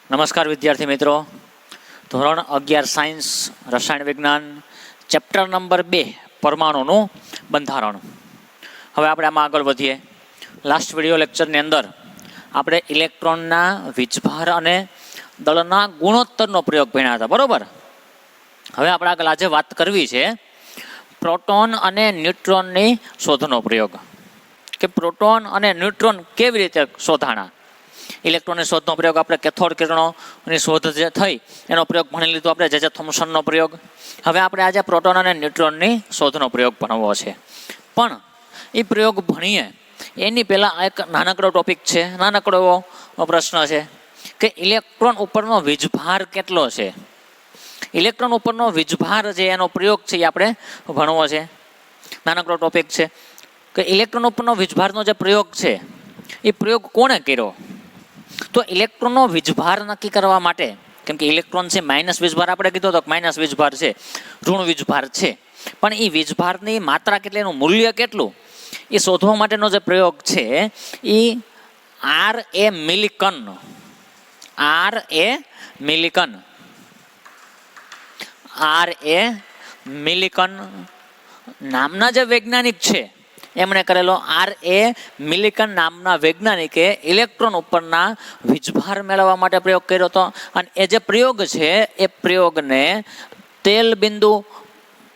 નમસ્કાર વિદ્યાર્થી મિત્રો, ધોરણ 11 સાયન્સ રસાયણ વિજ્ઞાન ચેપ્ટર નંબર 2 પરમાણુનું બંધારણ. હવે આપણે આમાં આગળ વધીએ. લાસ્ટ વિડીયો લેક્ચરની અંદર આપણે ઇલેક્ટ્રોનના વીજભાર અને દળના ગુણોત્તરનો પ્રયોગ ભણ્યા હતા, બરોબર. હવે આપણે આગળ આજે વાત કરવી છે પ્રોટોન અને ન્યુટ્રોનની શોધનો પ્રયોગ, કે પ્રોટોન અને ન્યુટ્રોન કેવી રીતે શોધાણા. ઇલેક્ટ્રોનની શોધનો પ્રયોગ આપણે કેથોડ કિરણોની શોધ જે થઈ એનો પ્રયોગ ભણી લીધો આપણે, જે થોમ્સનનો પ્રયોગ. હવે આપણે આજે પ્રોટોન અને ન્યુટ્રોનની શોધનો પ્રયોગ ભણવો છે. પણ એ પ્રયોગ ભણીએ એની પહેલાં એક નાનકડો ટોપિક છે, નાનકડો એવો પ્રશ્ન છે કે ઇલેક્ટ્રોન ઉપરનો વીજભાર કેટલો છે. ઇલેક્ટ્રોન ઉપરનો વીજભાર જે એનો પ્રયોગ છે એ આપણે ભણવો છે. નાનકડો ટોપિક છે કે ઇલેક્ટ્રોન ઉપરનો વીજભારનો જે પ્રયોગ છે એ પ્રયોગ કોણે કર્યો. તો ઇલેક્ટ્રોનનો વીજભાર નક્કી કરવા માટે, કેમ કે ઇલેક્ટ્રોન છે માઇનસ વીજભાર, આપણે કીધો તો માઇનસ વીજભાર છે, ઋણ વીજભાર છે, પણ એ વીજભારની માત્રા કેટલી, એનું મૂલ્ય કેટલું, એ શોધવા માટેનો જે પ્રયોગ છે એ R.A. મિલિકન નામના જે વૈજ્ઞાનિક છે એમણે કરેલો. R.A. મિલિકન નામના વૈજ્ઞાનિકે ઇલેક્ટ્રોન ઉપરના વીજભાર મેળવવા માટે પ્રયોગ કર્યો હતો. અને એ જે પ્રયોગ છે એ પ્રયોગને તેલ બિંદુ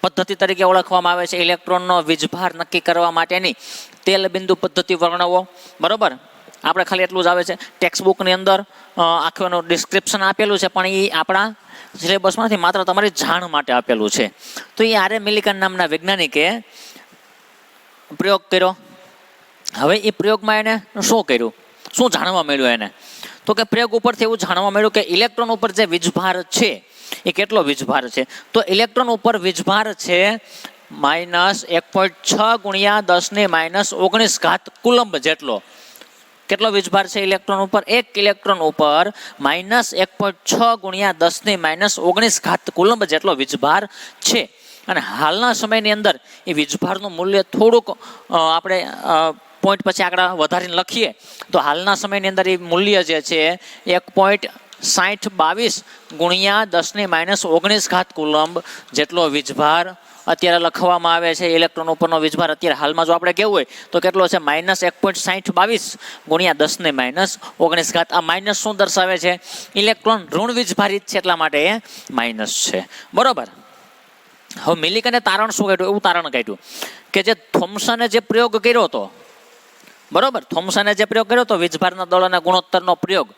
પદ્ધતિ તરીકે ઓળખવામાં આવે છે. ઇલેક્ટ્રોનનો વીજભાર નક્કી કરવા માટેની તેલ બિંદુ પદ્ધતિ વર્ણવો, બરોબર. આપણે ખાલી એટલું જ આવે છે, ટેક્સ્ટ બુકની અંદર આખું એનું ડિસ્ક્રિપ્શન આપેલું છે, પણ એ આપણા સિલેબસમાંથી માત્ર તમારી જાણ માટે આપેલું છે. તો એ R.A. મિલિકન નામના વૈજ્ઞાનિકે પ્રયોગ કર્યો. હવે એ પ્રયોગમાં એને શું કર્યું, શું જાણવા મળ્યું એને, તો કે પ્રયોગ ઉપરથી એવું જાણવા મળ્યું કે ઇલેક્ટ્રોન ઉપર જે વીજભાર છે એ કેટલો વીજભાર છે. તો ઇલેક્ટ્રોન ઉપર વીજભાર છે -1.6 × 10⁻⁹ કુલંબ જેટલો. કેટલો વીજભાર છે ઇલેક્ટ્રોન ઉપર? એક ઇલેક્ટ્રોન ઉપર -1.6 × 10⁻⁹ કુલંબ જેટલો વીજભાર છે. અને હાલના સમયની અંદર એ વીજભારનું મૂલ્ય થોડુંક આપણે પોઈન્ટ પછી આગળ વધારીને લખીએ તો હાલના સમયની અંદર એ મૂલ્ય જે છે 1.6022 × 10⁻⁹ કુલંબ જેટલો વીજભાર અત્યારે લખવામાં આવે છે. ઇલેક્ટ્રોન ઉપરનો વીજભાર અત્યારે હાલમાં જો આપણે કહેવું હોય તો કેટલો છે? -1.6022 × 10⁻⁹. આ માઇનસ શું દર્શાવે છે? ઇલેક્ટ્રોન ઋણ વીજભારિત છે એટલા માટે એ માઇનસ છે, બરોબર. હવે મિલિકને તારણ શું કાઢ્યું? એવું તારણ કાઢ્યું કે જે થોમ્સને જે પ્રયોગ કર્યો હતો, બરોબર, થોમ્સને જે પ્રયોગ કર્યો હતો વીજભારના દળ અને ગુણોત્તરનો પ્રયોગ,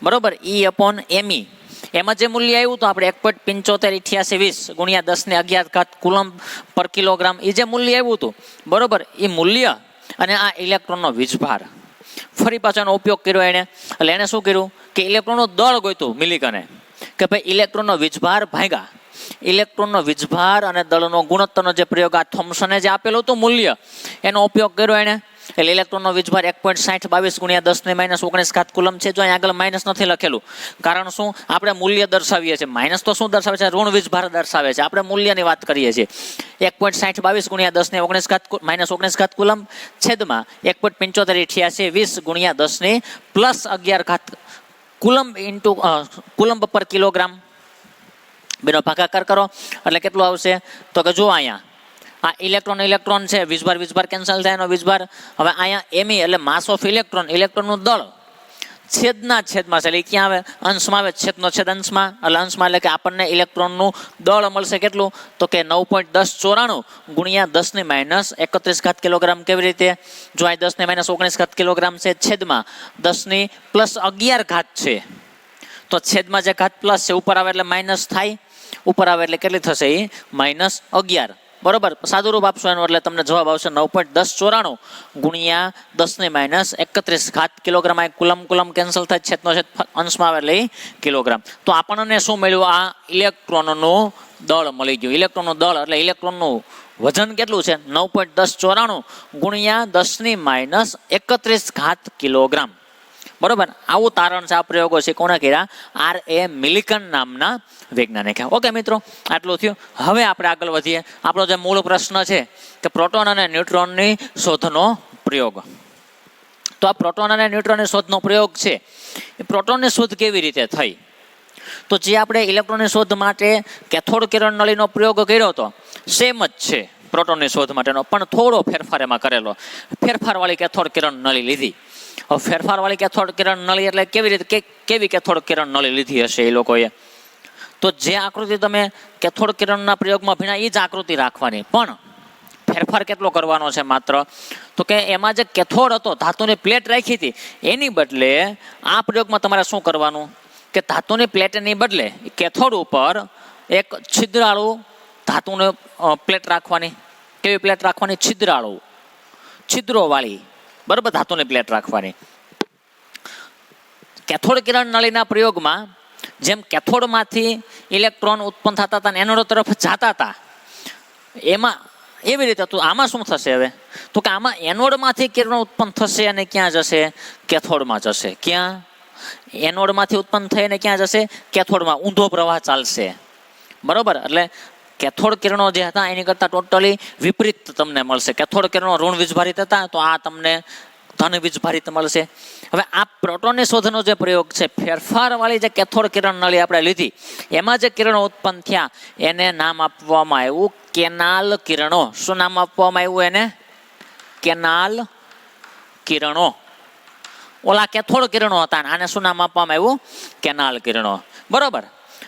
બરોબર, E/me, એમાં જે મૂલ્ય આવ્યું હતું આપણે 1.758820 × 10⁻11 કુલંબ પર કિલોગ્રામ, એ જે મૂલ્ય આવ્યું હતું, બરોબર, એ મૂલ્ય અને આ ઇલેક્ટ્રોનનો વીજભાર ફરી પાછો એનો ઉપયોગ કર્યો એને. એટલે એને શું કર્યું કે ઇલેક્ટ્રોનનું દળ ગોત્યું મિલિકને, કે ભાઈ ઇલેક્ટ્રોનનો વીજભાર ભાગ્યા ઇલેક્ટ્રોનનો વીજભાર અને દળનો ગુણોત્તરનો જે પ્રયોગ આ થોમ્સને જે આપેલું હતું મૂલ્ય, એનો ઉપયોગ કર્યો એને. એટલે ઇલેક્ટ્રોનનો વીજભાર 1.6022 × 10⁻⁹ કુલંબ છે. જો અહીં આગળ માઇનસ નથી લખેલું, કારણ શું? આપણે મૂલ્ય દર્શાવીએ છીએ. માઇનસ તો શું દર્શાવે છે? ઋણ વીજભાર દર્શાવે છે. આપણે મૂલ્યની વાત કરીએ છીએ. 1.6022 × 10⁻⁹ કુલંબ છેદમાં 1.758820 × 10⁻+11 કુલંબ ઇન્ટુ કુલંબ પર કિલોગ્રામ, બેનો ભાગાકાર કરો એટલે કેટલું આવશે? તો કે જો અહીંયા આ ઇલેક્ટ્રોન છે, વીજભાર કેન્સલ થાય એનો વીજભાર. હવે અહીંયા Me એટલે માસ ઓફ ઇલેક્ટ્રોનનું દળ છેદમાં છે, એટલે ક્યાં આવે? અંશમાં આવે, છેદનો છેદ અંશમાં, એટલે અંશમાં, એટલે કે આપણને ઇલેક્ટ્રોનનું દળ મળશે કેટલું? તો કે 9.1094 × 10⁻31 કિલોગ્રામ. કેવી રીતે? જો અહીં 10⁻19 કિલોગ્રામ છે, છેદમાં 10⁻+11 છે, તો છેદમાં જે ઘાત પ્લસ છે ઉપર આવે એટલે માઇનસ થાય, ઉપર આવે એટલે કેટલી થશે? એ -11, બરોબર. સાદું રૂપ આપશો એનું એટલે તમને જવાબ આવશે 9.1094 × 10⁻31 કિલોગ્રામ. આ કુલમ કેન્સલ થાય, છેદનો છેદ અંશમાં આવે એટલે કિલોગ્રામ. તો આપણને શું મળ્યું? આ ઇલેક્ટ્રોનનું દળ મળી ગયું. ઇલેક્ટ્રોનનું દળ એટલે ઇલેક્ટ્રોનનું વજન કેટલું છે? 9.1094 × 10⁻31 કિલોગ્રામ, બરોબર. આવું તારણ છે. આ પ્રયોગો છે કોને કર્યા? R.A. મિલિકન નામના વૈજ્ઞાનિકે. ઓકે મિત્રો, આટલું થયું. હવે આપણે આગળ વધીએ. આપણો જે મૂળ પ્રશ્ન છે કે પ્રોટોન અને ન્યુટ્રોનની શોધનો પ્રયોગ. તો આ પ્રોટોન અને ન્યુટ્રોનની શોધનો પ્રયોગ છે એ પ્રોટોનની શોધ કેવી રીતે થઈ? તો જે આપણે ઇલેક્ટ્રોનની શોધ માટે કેથોડ કિરણ નળીનો પ્રયોગ કર્યો હતો સેમ જ છે પ્રોટોનની શોધ માટેનો, પણ થોડો ફેરફાર એમાં કરેલો. ફેરફારવાળી કેથોડ કિરણ નળી લીધી. હવે ફેરફારવાળી કેથોડ કિરણ નળી એટલે કેવી રીતે, કેવી કેથોડ કિરણ નળી લીધી હશે એ લોકોએ? તો જે આકૃતિ તમે કેથોડ કિરણના પ્રયોગમાં ભીણા એ જ આકૃતિ રાખવાની, પણ ફેરફાર કેટલો કરવાનો છે માત્ર? તો કે એમાં જે કેથોડ હતો, ધાતુની પ્લેટ રાખી હતી, એની બદલે આ પ્રયોગમાં તમારે શું કરવાનું કે ધાતુની પ્લેટની બદલે કેથોડ ઉપર એક છિદ્રાળુ ધાતુની પ્લેટ રાખવાની. કેવી પ્લેટ રાખવાની? છિદ્રાળુ, છિદ્રોવાળી, બરાબર, ધાતુની પ્લેટ રાખવાની. કેથોડ કિરણ નળીના પ્રયોગમાં જેમ કેથોડમાંથી ઇલેક્ટ્રોન ઉત્પન્ન થતા હતા અને એનોડ તરફ જતા હતા, એમાં એવી રીતે તો આમાં શું થશે હવે? તો કે આમાં એનોડમાંથી કિરણો ઉત્પન્ન થશે અને ક્યાં જશે? કેથોડમાં જશે. ક્યાં? એનોડમાંથી ઉત્પન્ન થઈને ક્યાં જશે? કેથોડમાં. ઊંધો પ્રવાહ ચાલશે, બરોબર. એટલે કેથોડ કિરણો જે હતા એની કરતાં ટોટલી વિપરીત તમને મળશે. કેથોડ કિરણો ઋણ વીજભારિત હતા, તો આ તમને ધન વીજભારિત મળશે. હવે આ પ્રોટોનની શોધનો જે પ્રયોગ છે, ફેરફારવાળી જે કેથોડ કિરણ નળી આપણે લીધી, એમાં જે કિરણો ઉત્પન્ન થયા એને નામ આપવામાં આવ્યું કેનાલ કિરણો. શું નામ આપવામાં આવ્યું એને? કેનાલ કિરણો. ઓલા કેથોડ કિરણો હતા, આને શું નામ આપવામાં આવ્યું? કેનાલ કિરણો, બરોબર.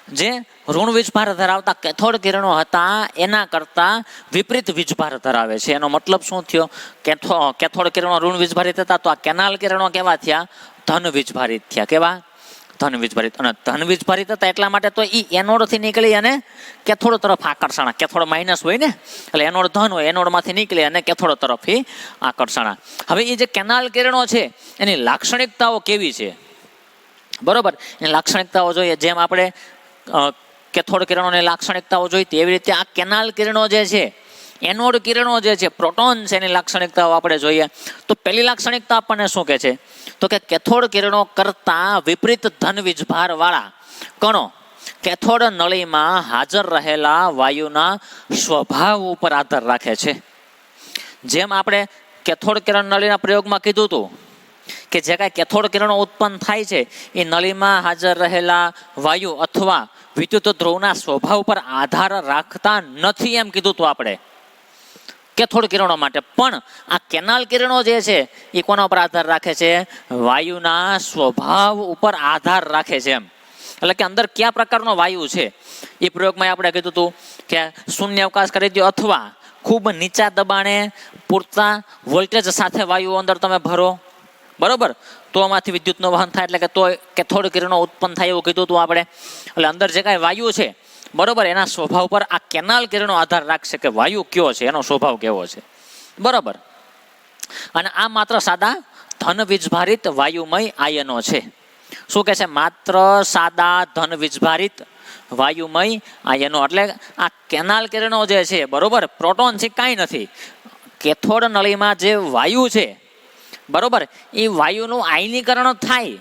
જે ઋણ વીજભાર ધરાવતા કેથોડ કિરણો હતા એના કરતા વિપરીત વીજભાર ધરાવે છે. એનો મતલબ શું થયો? કેથોડ કિરણો ઋણ વીજભારિત હતા, તો આ કેનાલ કિરણો કેવા થયા? ધન વીજભારિત થયા. કેવા? ધન વીજભારિત. અને ધન વીજભારિત હતા એટલા માટે તો એ એનોડથી નીકળી અને કેથોડ તરફ આકર્ષણ. કેથોડ માઇનસ હોય ને, એટલે એનોડ ધન હોય, એનોડમાંથી નીકળી અને કેથોડ તરફથી આકર્ષણ. હવે એ જે કેનાલ કિરણો છે એની લાક્ષણિકતાઓ કેવી છે, બરોબર? એની લાક્ષણિકતાઓ જોઈએ. જેમ આપણે કેથોડ કિરણોની લાક્ષણિકતાઓ જોઈ એવી રીતે આ કેનાલ કિરણો જે છે, એનોડ કિરણો જે છે, પ્રોટોન છે, એની લાક્ષણિકતાઓ આપણે જોઈએ. તો પહેલી લાક્ષણિકતા આપણને શું કહે છે? તો કે કેથોડ કિરણો કરતા વિપરીત ધન વીજભાર વાળા કણો કેથોડ નળીમાં હાજર રહેલા વાયુના સ્વભાવ ઉપર આધાર રાખે છે. જેમ આપણે કેથોડ કિરણ નળીના પ્રયોગમાં કીધું હતું કે જે કાંઈ કેથોડ કિરણો ઉત્પન્ન થાય છે એ નળીમાં હાજર રહેલા વાયુ અથવા વિદ્યુત ધ્રુવના સ્વભાવ પર આધાર રાખતા નથી, એમ કીધું હતું આપણે કેથોડ કિરણો માટે. પણ આ કેનાલ કિરણો જે છે એ કોના ઉપર આધાર રાખે છે? વાયુના સ્વભાવ ઉપર આધાર રાખે છે. એમ એટલે કે અંદર કયા પ્રકારનો વાયુ છે એ પ્રયોગમાં આપણે કીધું હતું કે શૂન્ય અવકાશ કરી દો અથવા ખૂબ નીચા દબાણે પૂરતા વોલ્ટેજ સાથે વાયુ અંદર તમે ભરો, બરોબર, તો આમાંથી વિદ્યુતનું વહન થાય, એટલે કે તો કેથોડ કિરણો ઉત્પન્ન થાય એવું કીધું હતું આપણે. એટલે અંદર જે કાંઈ વાયુ છે, બરોબર, એના સ્વભાવ પર આ કેનાલ કિરણો આધાર રાખશે કે વાયુ કયો છે, એનો સ્વભાવ કેવો છે, બરોબર. અને આ માત્ર સાદા ધન વીજભારિત વાયુમય આયનો છે. શું કહે છે? માત્ર સાદા ધન વીજભારિત વાયુમય આયનો. એટલે આ કેનાલ કિરણો જે છે, બરોબર, પ્રોટોન છે કાંઈ નથી. કેથોડ નળીમાં જે વાયુ છે, બરોબર, એ વાયુનું આયનીકરણ થાય,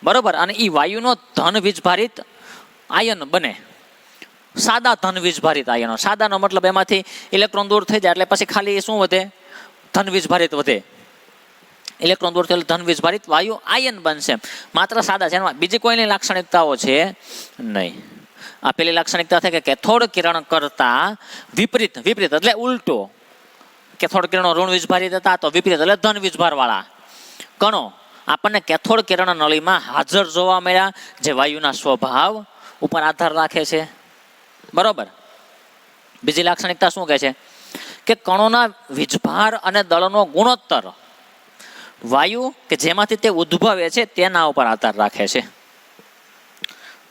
બરોબર, અને એ વાયુનો ધન વીજભારિત આયન બને. સાદા ધન વીજભારિત આયનો. સાદાનો મતલબ એમાંથી ઇલેક્ટ્રોન દૂર થઈ જાય એટલે પછી ખાલી શું વધે? ધન વીજભારિત વધે. ઇલેક્ટ્રોન દૂર થયેલું ધન વીજભારિત વાયુ આયન બનશે. માત્ર સાદા છે, એમાં બીજી કોઈની લાક્ષણિકતાઓ છે નહીં. આ પેલી લાક્ષણિકતા થાય કે કેથોડ કિરણ કરતા વિપરીત. વિપરીત એટલે ઉલટો. કેથોડ કિરણો ઋણ વીજભારિત હતા, તો વિપરીત એટલે ધન વીજભાર વાળા કણો આપણને કેથોડ કિરણ નળીમાં હાજર જોવા મળ્યા, જે વાયુના સ્વભાવ ઉપર આધાર રાખે છે, બરોબર. બીજી લાક્ષણિકતા શું કહે છે? કે કણોના વીજભાર અને દળનો ગુણોત્તર વાયુ કે જેમાંથી તે ઉદ્ભવે છે તેના ઉપર આધાર રાખે છે.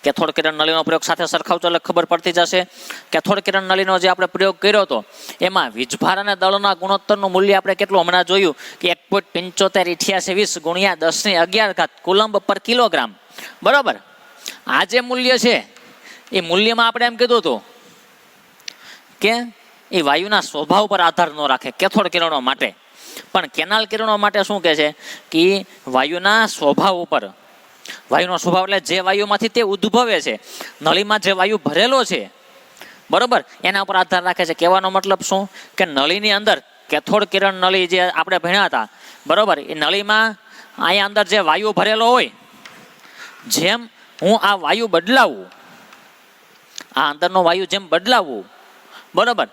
કેથોડ કિરણ નળીનો પ્રયોગ સાથે સરખાવતો એટલે ખબર પડતી જશે. કેથોડ કિરણ નળીનો જે આપણે પ્રયોગ કર્યો હતો એમાં વીજભાર અને દળના ગુણોત્તરનું મૂલ્ય આપણે કેટલું હમણાં જોયું કે 1.758820 ગુણ્યા 1011 કુલંબ પર કિલોગ્રામ, બરોબર. આ જે મૂલ્ય છે એ મૂલ્યમાં આપણે એમ કીધું હતું કે એ વાયુના સ્વભાવ પર આધાર ન રાખે કેથોડ કિરણો માટે. પણ કેનાલ કિરણો માટે શું કહે છે કે વાયુના સ્વભાવ ઉપર, વાયુનો સ્વભાવ એટલે જે વાયુમાંથી તે ઉદ્ભવે છે, નળીમાં જે વાયુ ભરેલો છે, બરોબર, એના ઉપર આધાર રાખે છે. કહેવાનો મતલબ શું કે નળીની અંદર કેથોડ કિરણ નળી જે આપણે ભણ્યા હતા, બરોબર, એ નળીમાં અહીંયા અંદર જે વાયુ ભરેલો હોય જેમ હું આ વાયુ બદલાવું, આ અંદરનો વાયુ જેમ બદલાવું, બરોબર,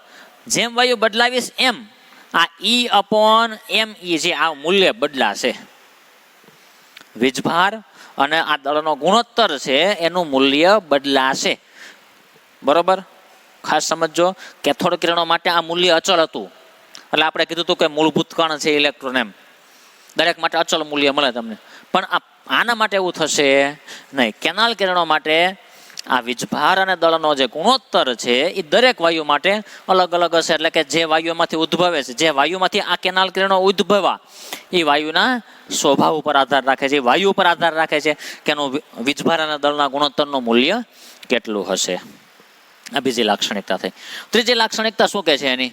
જેમ વાયુ બદલાવીશ એમ આ E/me જે આ મૂલ્ય બદલાશે. વીજભાર અને આ દળનો ગુણોત્તર છે એનું મૂલ્ય બદલાશે. બરોબર, ખાસ સમજો. કેથોડ કિરણો માટે આ મૂલ્ય અચળ હતું, એટલે આપણે કીધું હતું કે મૂળભૂત કણ છે ઇલેક્ટ્રોન, એમ દરેક માટે અચળ મૂલ્ય મળે તમને. પણ આના માટે એવું થશે નહીં. કેનાલ કિરણો માટે આ વીજભાર અને દળનો જે ગુણોત્તર છે એ દરેક વાયુ માટે અલગ અલગ હશે. એટલે કે જે વાયુમાંથી ઉદ્ભવે છે, જે વાયુમાંથી આ કેનાલ કિરણો ઉદ્ભવા, એ વાયુના સ્વભાવ ઉપર આધાર રાખે છે, એ વાયુ ઉપર આધાર રાખે છે કે એનું વીજભાર અને દળના ગુણોત્તરનું મૂલ્ય કેટલું હશે. આ બીજી લાક્ષણિકતા થઈ. ત્રીજી લાક્ષણિકતા શું કહે છે એની?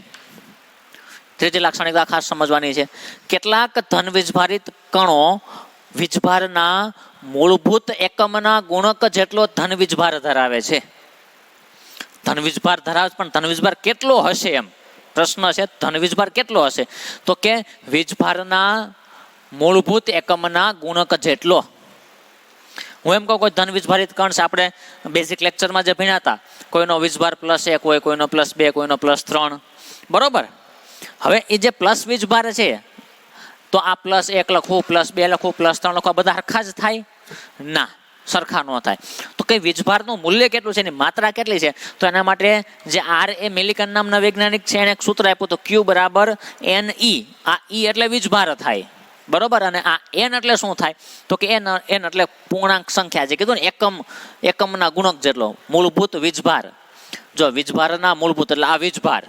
ત્રીજી લાક્ષણિકતા ખાસ સમજવાની છે. કેટલાક ધન વીજભારિત કણો વીજભારના મૂળભૂત એકમના ગુણક જેટલો ધન વીજભાર ધરાવે છે. ધન વીજભાર ધરાવે, પણ ધન વીજભાર કેટલો હશે એમ પ્રશ્ન છે. ધન વીજભાર કેટલો હશે? તો કે વીજભારના મૂળભૂત એકમના ગુણક જેટલો. હું એમ કહું, કોઈ ધન વીજભારિત કણ છે, આપણે બેઝિક લેક્ચરમાં જે ભણ્યા હતા, કોઈનો વીજભાર +1 હોય, કોઈનો +2, કોઈનો +3, બરોબર. હવે એ જે પ્લસ વીજભાર છે, તો આ +1 લખવું, +2 લખવું, +3 લખવું, બધા સરખા જ થાય? ના, સરખા ન થાય. તો કે વીજભારનું મૂલ્ય કેટલું છે, એની માત્રા કેટલી છે? તો એના માટે જે R.A. મિલિકન નામના વૈજ્ઞાનિક છે, એને એક સૂત્ર આપ્યું તો Q = NE. આ E એટલે વીજભાર થાય, બરોબર. અને આ N એટલે શું થાય? તો કે N એટલે પૂર્ણાંક સંખ્યા, જે કીધું ને એકમના ગુણક જેટલો મૂળભૂત વીજભાર. જો વીજભારના મૂળભૂત એટલે આ વીજભાર,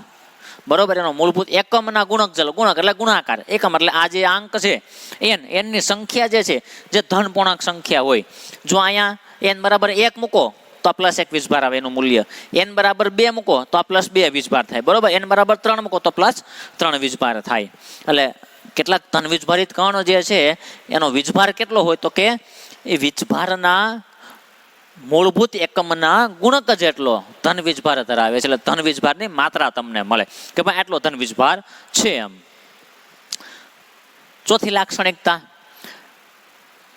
બરોબર, એનો મૂળભૂત એકમના ગુણક જેટલો. ગુણક એટલે ગુણાકાર, એકમ એટલે આ જે અંક છે N ની સંખ્યા જે છે, જે ધન પૂર્ણાંક સંખ્યા હોય. જો અહીંયા N = 1 મૂકો તો +1 વીજભાર આવે એનું મૂલ્ય. N = 2 મૂકો તો +2 વીજભાર થાય, બરોબર. N = 3 મૂકો તો +3 વીજભાર થાય. એટલે કેટલાક ધન વીજભારિત કણો જે છે એનો વીજભાર કેટલો હોય? તો કે એ વીજભારના મૂળભૂત એકમના ગુણક જેટલો ધન વીજભાર ધરાવે છે. એટલે ધન વીજભારની માત્રા તમને મળે કે ભાઈ આટલો ધન વીજભાર છે એમ. ચોથી લાક્ષણિકતા,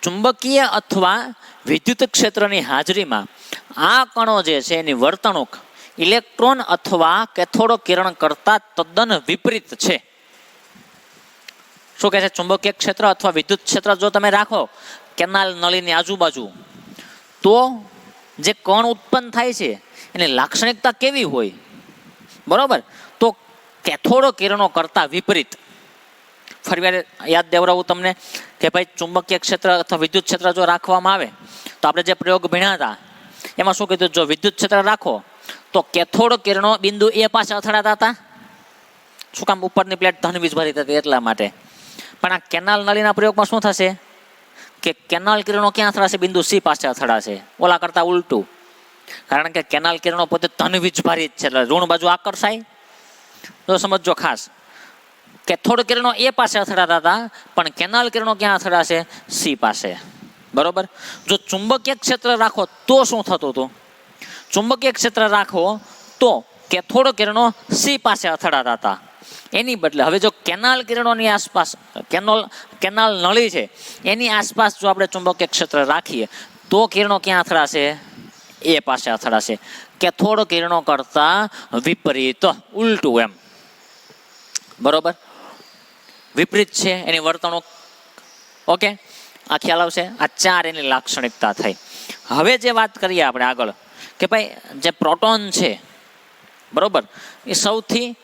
ચુંબકીય અથવા વિદ્યુત ક્ષેત્રની હાજરીમાં આ કણો જે છે એની વર્તણૂક ઇલેક્ટ્રોન અથવા કેથોડ કિરણ કરતા તદ્દન વિપરીત છે. શું કહે છે? ચુંબકીય ક્ષેત્ર અથવા વિદ્યુત ક્ષેત્ર જો તમે રાખો કેનાલ નળીની આજુબાજુ, તો જે કણ ઉત્પન્ન થાય છે એની લાક્ષણિકતા કેવી હોય? બરોબર, તો કેથોડ કિરણો કરતા વિપરીત. ફરીવાર યાદ દેવડાવું તમને કે ભાઈ ચુંબકીય ક્ષેત્ર અથવા વિદ્યુત ક્ષેત્ર જો રાખવામાં આવે, તો આપણે જે પ્રયોગ ભણ્યા હતા એમાં શું કીધું? જો વિદ્યુત ક્ષેત્ર રાખો તો કેથોડ કિરણો બિંદુ A પાસે અથડાતા હતા. શું કામ? ઉપરની પ્લેટ ધન વીજભારિત હતી એટલા માટે. પણ આ કેનાલ નળીના પ્રયોગમાં શું થશે કે કેનાલ કિરણો ક્યાં અથડાશે? બિંદુ C પાસે અથડાશે. ઓલા કરતા ઉલટું, કારણ કે કેનાલ કિરણો પોતે ધન વીજભારિત છે, એટલે ઋણ બાજુ આકર્ષાય. તો સમજો ખાસ, કેથોડ કિરણો A પાસે અથડાતા હતા, પણ કેનાલ કિરણો ક્યાં અથડાશે? C પાસે, બરોબર. જો ચુંબકીય ક્ષેત્ર રાખો તો શું થતું હતું? ચુંબકીય ક્ષેત્ર રાખો તો કેથોડ કિરણો C પાસે અથડાતા હતા. એની બદલે હવે જો કેનાલ કિરણોની આસપાસ, કેનાલ નળી છે એની આસપાસ જો આપણે ચુંબકીય ક્ષેત્ર રાખીએ તો કિરણો ક્યાં અથડાશે? A પાસે અથડાશે. કેથોડ કિરણો કરતા વિપરીત, ઉલટું એમ, બરોબર. વિપરીત છે એની વર્તણૂક. ઓકે, આ ખ્યાલ આવશે. આ 4 એની લાક્ષણિકતા થઈ. હવે જે વાત કરીએ આપણે આગળ કે ભાઈ જે પ્રોટોન છે, બરોબર, એ સૌથી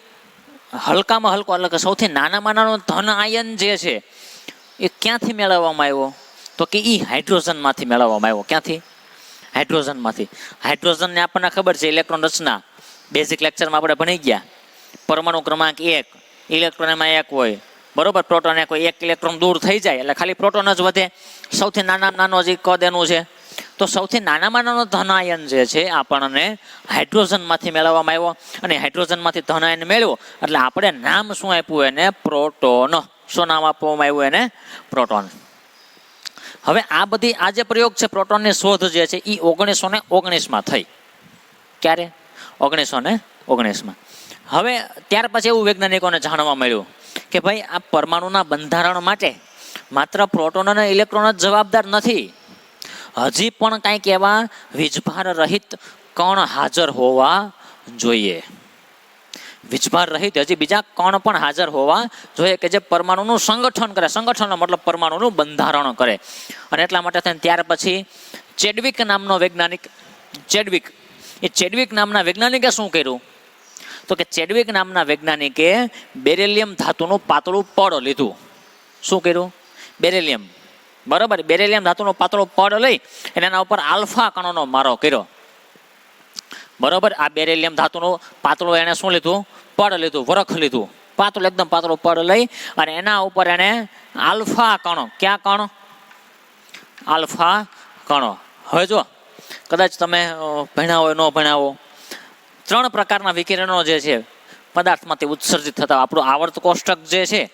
હલકામાં હલકો, એટલે કે સૌથી નાનામાં નાનો ધન આયન જે છે એ ક્યાંથી મેળવવામાં આવ્યો? તો કે એ હાઇડ્રોજનમાંથી મેળવવામાં આવ્યો. ક્યાંથી? હાઇડ્રોજનમાંથી. હાઇડ્રોજનને આપણને ખબર છે ઇલેક્ટ્રોન રચના બેઝિક લેક્ચરમાં આપણે ભણી ગયા. પરમાણુ ક્રમાંક 1, ઇલેક્ટ્રોન એમાં 1 હોય, બરોબર. પ્રોટોન 1 હોય, 1 ઇલેક્ટ્રોન દૂર થઈ જાય એટલે ખાલી પ્રોટોન જ વધે. સૌથી નાનો જે કદ એનું છે. તો સૌથી નાનામાં નાનો ધન આયન જે છે આપણને હાઇડ્રોજનમાંથી મેળવવામાં આવ્યો. અને હાઇડ્રોજનમાંથી ધન આયન મેળવ્યો એટલે આપણે નામ શું આપ્યું એને? પ્રોટોન. શું નામ આપવામાં આવ્યું એને? પ્રોટોન. હવે આ જે પ્રયોગ છે પ્રોટોનની શોધ જે છે એ 1919માં થઈ. ક્યારે? 1919માં. હવે ત્યાર પછી એવું વૈજ્ઞાનિકોને જાણવા મળ્યું કે ભાઈ આ પરમાણુના બંધારણ માટે માત્ર પ્રોટોન અને ઇલેક્ટ્રોન જ જવાબદાર નથી. હજી પણ કંઈક એવા વીજભાર રહિત કણ હાજર હોવા જોઈએ. વીજભાર રહિત હજી બીજા કણ પણ હાજર હોવા જોઈએ કે જે પરમાણુનું સંગઠન કરે. સંગઠનનો મતલબ પરમાણુનું બંધારણ કરે. અને એટલા માટે થઈને ત્યાર પછી ચેડવિક નામનો વૈજ્ઞાનિક, ચેડવિક નામના વૈજ્ઞાનિકે શું કર્યું? તો કે ચેડવિક નામના વૈજ્ઞાનિકે બેરિલિયમ ધાતુનું પાતળું પડ લીધું. શું કર્યું? બેરિલિયમ, બરાબર, બેરિલિયમ ધાતુનું પાતળું પડ લઈ અને એના ઉપર આલ્ફા કણોનો મારો કર્યો. બરોબર, આ બેરિલિયમ ધાતુનું પાતળું એને શું લીધું? પડ લીધું, વરખ લીધું, પાતળું એકદમ પાતળું પડ લઈ અને એના ઉપર એને આલ્ફા કણો, ક્યાં કણો? આલ્ફા કણો. હવે જો કદાચ તમે ભણ્યા હોય, ન ભણ્યા હો, 3 પ્રકારના વિકિરણો જે છે પદાર્થમાંથી ઉત્સર્જિત થતા. આપણું આવર્ત કોષ્ટક જે છે,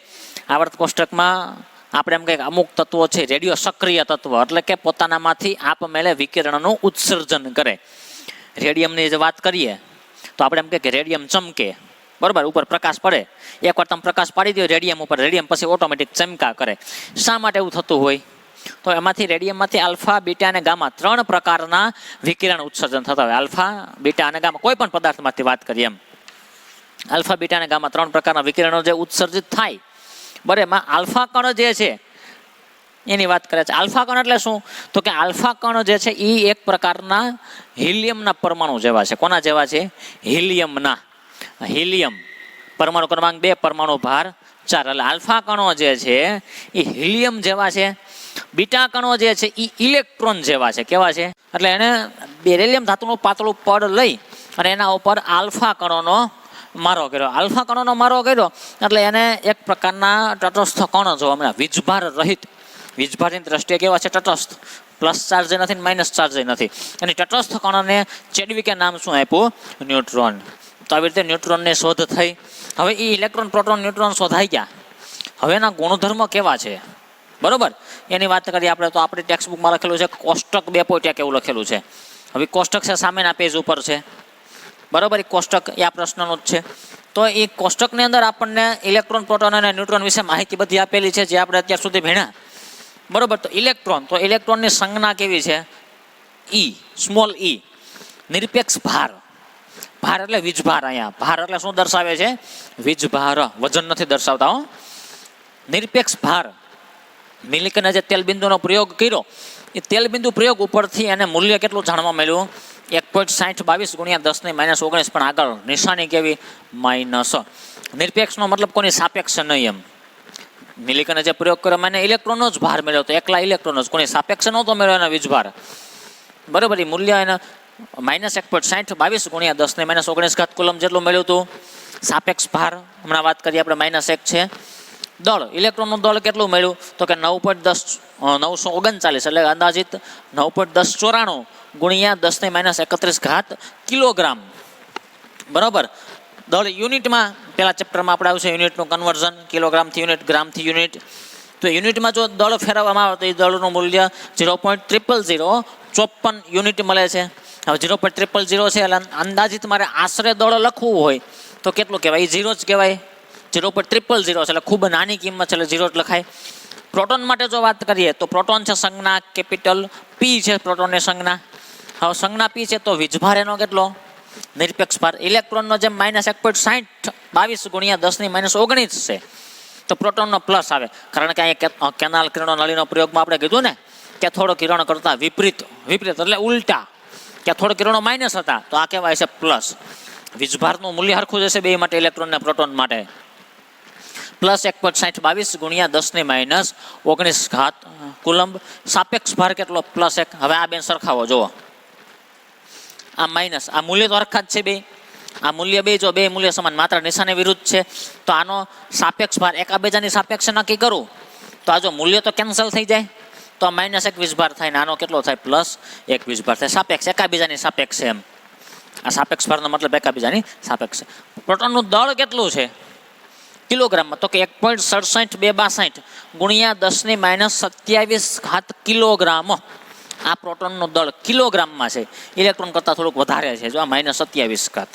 આવર્ત કોષ્ટકમાં આપણે એમ કહીએ અમુક તત્વો છે રેડિયો સક્રિય તત્વ, એટલે કે પોતાનામાંથી આપમેળે વિકિરણનું ઉત્સર્જન કરે. રેડિયમની જે વાત કરીએ તો આપણે એમ કહીએ કે રેડિયમ ચમકે, બરાબર, ઉપર પ્રકાશ પડે. એકવાર તમે પ્રકાશ પાડી દો રેડિયમ ઉપર, રેડિયમ પછી ઓટોમેટિક ચમકા કરે. શા માટે એવું થતું હોય? તો એમાંથી રેડિયમમાંથી આલ્ફા, બીટા અને ગામા 3 પ્રકારના વિકિરણ ઉત્સર્જન થતા હોય. આલ્ફા, બીટા અને ગામા, કોઈ પણ પદાર્થમાંથી વાત કરીએ એમ, આલ્ફા, બીટા અને ગામા 3 પ્રકારના વિકિરણો જે ઉત્સર્જિત થાય. બરાબર, એમાં આલ્ફા કણ જે છે એની વાત કરે છે. આલ્ફા કણ એટલે શું? તો કે આલ્ફા કણ જે છે એ એક પ્રકારના હિલિયમના પરમાણુ જેવા છે. કોના જેવા છે? હિલિયમના. હિલિયમ પરમાણુ ક્રમાંક 2, પરમાણુ ભાર 4. એટલે આલ્ફા કણો જે છે એ હિલિયમ જેવા છે. બીટા કણો જે છે એ ઇલેક્ટ્રોન જેવા છે. કેવા છે? એટલે એને બેરિલિયમ ધાતુનું પાતળું પડ લઈ અને એના ઉપર આલ્ફા કણોનો મારો કર્યો. આલ્ફા કણોનો મારો કર્યો એટલે એને એક પ્રકારના તટસ્થ કણો જોવા મળ્યા, વીજભાર રહિત. વીજભારની દ્રષ્ટિએ કેવા છે? તટસ્થ, પ્લસ ચાર્જ નથી, માઇનસ ચાર્જ નથી. એની તટસ્થ કણોને ચેડવિકે નામ શું આપ્યું? ન્યુટ્રોન. તો આવી રીતે ન્યુટ્રોનની શોધ થઈ. હવે એ ઇલેક્ટ્રોન, પ્રોટોન, ન્યુટ્રોન શોધાઈ ગયા. હવે એના ગુણધર્મ કેવા છે? બરોબર, એની વાત કરીએ આપણે તો આપણી ટેક્સ્ટ બુકમાં લખેલું છે કોષ્ટક 2.1 એવું લખેલું છે. હવે કોષ્ટક છે સામેના પેજ ઉપર છે, બરોબર. એ કોષ્ટક એ આ પ્રશ્નનું જ છે. તો એ કોષ્ટકની અંદર આપણને ઇલેક્ટ્રોન, પ્રોટોન અને ન્યુટ્રોન વિશે માહિતી બધી આપેલી છે જે આપણે અત્યાર સુધી ભણ્યા. બરોબર, તો ઇલેક્ટ્રોનની સંજ્ઞા કેવી છે? ઈ, સ્મોલ ઈ. નિરપેક્ષ ભાર, ભાર એટલે વીજભાર. અહીંયા ભાર એટલે શું દર્શાવે છે? વીજભાર, વજન નથી દર્શાવતા હો. નિરપેક્ષ ભાર. મિલિકને જે તેલ બિંદુનો પ્રયોગ કર્યો એ તેલ બિંદુ પ્રયોગ ઉપરથી એને મૂલ્ય કેટલું જાણવા મળ્યું? 1.6022 × 10⁻19 પણ આગળ નિશાની કેવી? માઇનસ. નિરપેક્ષનો મતલબ કોની સાપેક્ષ નહીં એમ. મિલિકને જે પ્રયોગ કર્યો મને ઇલેક્ટ્રોનનો જ ભાર મળ્યો, તો એકલા ઇલેક્ટ્રોન જ, કોની સાપેક્ષ નહોતો મળ્યો એના વીજભાર. બરોબર, એ મૂલ્ય એને -1.6022 × 10⁻19 કુલમ જેટલું મળ્યું હતું. સાપેક્ષ ભાર હમણાં વાત કરીએ આપણે, -1 છે. દળ, ઇલેક્ટ્રોનનું દળ કેટલું મળ્યું? તો કે 9.939, એટલે અંદાજિત 9.1094 × 10⁻31 કિલોગ્રામ. બરાબર, દળ યુનિટમાં પેલા ચેપ્ટરમાં આપણે આવશે યુનિટનું કન્વર્ઝન, કિલોગ્રામથી યુનિટ, ગ્રામથી યુનિટ. તો યુનિટમાં જો દળ ફેરવવામાં આવે તો એ દળનું મૂલ્ય 0.00054 યુનિટ મળે છે. હવે 0.000 છે એટલે અંદાજિત મારે આશરે દળ લખવું હોય તો કેટલું કહેવાય? એ 0 જ કહેવાય. 0.000 છે એટલે ખૂબ નાની કિંમત છે એટલે 0 જ લખાય. પ્રોટોન માટે જો વાત કરીએ તો પ્રોટોન છે સંજ્ઞા કેપિટલ પી છે પ્રોટોનની સંજ્ઞા. હવે સંજ્ઞા પી છે તો વીજભાર એનો કેટલો? નિરપેક્ષ ભાર. ઇલેક્ટ્રોનનો જેમ -1.6022 × 10⁻19 છે તો પ્રોટોનનો પ્લસ આવે, કારણ કે અહીંયા કેનાલ કિરણો નળીનો પ્રયોગમાં આપણે કીધું ને કે થોડો કિરણો કરતા વિપરીત એટલે ઉલટા, કે થોડો કિરણો માઇનસ હતા તો આ કહેવાય છે પ્લસ. વીજભારનું મૂલ્ય સરખું જશે બે માટે, ઇલેક્ટ્રોન અને પ્રોટોન માટે. +1.6022 × 10⁻19 કુલંબ. સાપેક્ષ ભાર કેટલો? +1. હવે આ બેન સરખાવો જુઓ, આ માઇનસ, આ મૂલ્ય તો સરખા જ છે બે. આ મૂલ્ય બે, જો બે મૂલ્ય સમાન માત્ર નિશાની વિરુદ્ધ છે તો આનો સાપેક્ષ ભાર એકાબીજાની સાપેક્ષે નક્કી કરું તો આ જો મૂલ્ય તો કેન્સલ થઈ જાય તો આ -1 વીજભાર થાય ને આનો કેટલો થાય? +1 વીજભાર થાય. સાપેક્ષ, એકાબીજાની સાપેક્ષ છે એમ. આ સાપેક્ષ ભારનો મતલબ એકાબીજાની સાપેક્ષ છે. પ્રોટોનનું દળ કેટલું છે કિલોગ્રામમાં? તો કે 1.67262 × 10⁻27 કિલોગ્રામ. આ પ્રોટોનનું દળ કિલોગ્રામમાં છે, ઇલેક્ટ્રોન કરતાં થોડુંક વધારે છે. જો આ -27.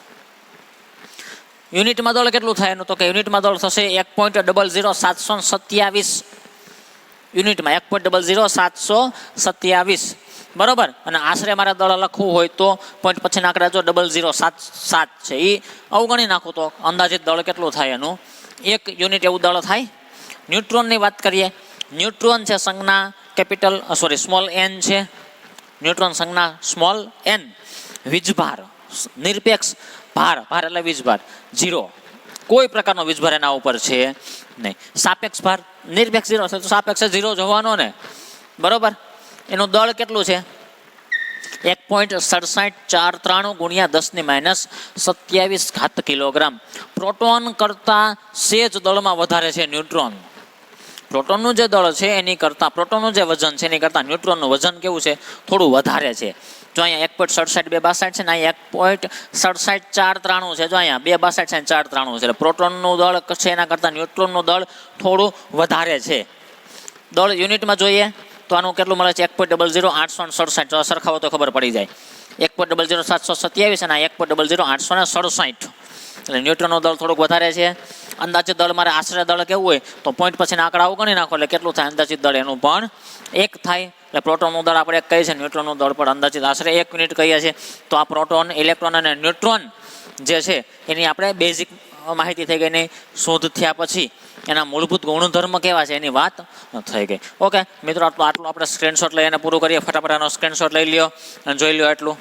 યુનિટમાં દળ કેટલું થાય એનું? તો કે યુનિટમાં દળ થશે 1.00727 યુનિટમાં 1.00727 બરોબર, અને આશરે મારે દળ લખવું હોય તો પોઈન્ટ પછી આંકડા જો 0077 છે એ અવગણી નાખું તો અંદાજિત દળ કેટલું થાય એનું 1 યુનિટ એવું દળ થાય. ન્યુટ્રોનની વાત કરીએ, ન્યુટ્રોન છે સંજ્ઞા કેપિટલ સ્મોલ એન છે, ન્યુટ્રોન સંજ્ઞા સ્મોલ એન, વીજભાર નિરપેક્ષ ભાર, ભાર એટલે વીજભાર 0, કોઈ પ્રકારનો વીજભાર એના ઉપર છે નહીં. સાપેક્ષ ભાર નિરપેક્ષ 0 છે તો સાપેક્ષ 0 જ હોવાનો ને, બરોબર. એનું દળ કેટલું છે 1.6743 ગુણ્યા 10⁻27 ઘાત કિલોગ્રામ. પ્રોટોન કરતાં સેજ દળમાં વધારે છે ન્યુટ્રોન. પ્રોટોનનું જે દળ છે એની કરતાં, પ્રોટોનનું જે વજન છે એની કરતાં ન્યુટ્રોનનું વજન કેવું છે, થોડું વધારે છે. જો અહીંયા 1.6762 છે ને અહીંયા 1.67493 છે. જો અહીંયા 262 છે 493 છે. એટલે પ્રોટોનનું દળ છે એના કરતાં ન્યુટ્રોનનું દળ થોડું વધારે છે. દળ યુનિટમાં જોઈએ તો આનું કેટલું મળે છે 1.00867. સરખાવો તો ખબર પડી જાય. 1.00727 અને 1.00867. એટલે ન્યુટ્રોનનું દળ થોડુંક વધારે છે. અંદાજિત દળ મારે આશરે દળ કેવું હોય તો પોઈન્ટ પછી આંકડા ગણી નાખો એટલે કેટલું થાય અંદાજિત દળ એનું પણ 1 થાય. એટલે પ્રોટોનનું દળ આપણે 1 કહીએ છીએ, ન્યુટ્રોનનું દળ પણ અંદાજિત આશરે 1 યુનિટ કહીએ છીએ. તો આ પ્રોટોન, ઇલેક્ટ્રોન અને ન્યુટ્રોન જે છે એની આપણે બેઝિક માહિતી થઈ ગઈ. એની શોધ થયા પછી એના મૂળભૂત ગુણધર્મ કેવા છે એની વાત થઈ ગઈ. ઓકે મિત્રો, આટલું આપણે સ્ક્રીનશોટ લઈ અને પૂરું કરીએ. ફટાફટ આનો સ્ક્રીનશોટ લઈ લ્યો અને જોઈ લ્યો એટલું.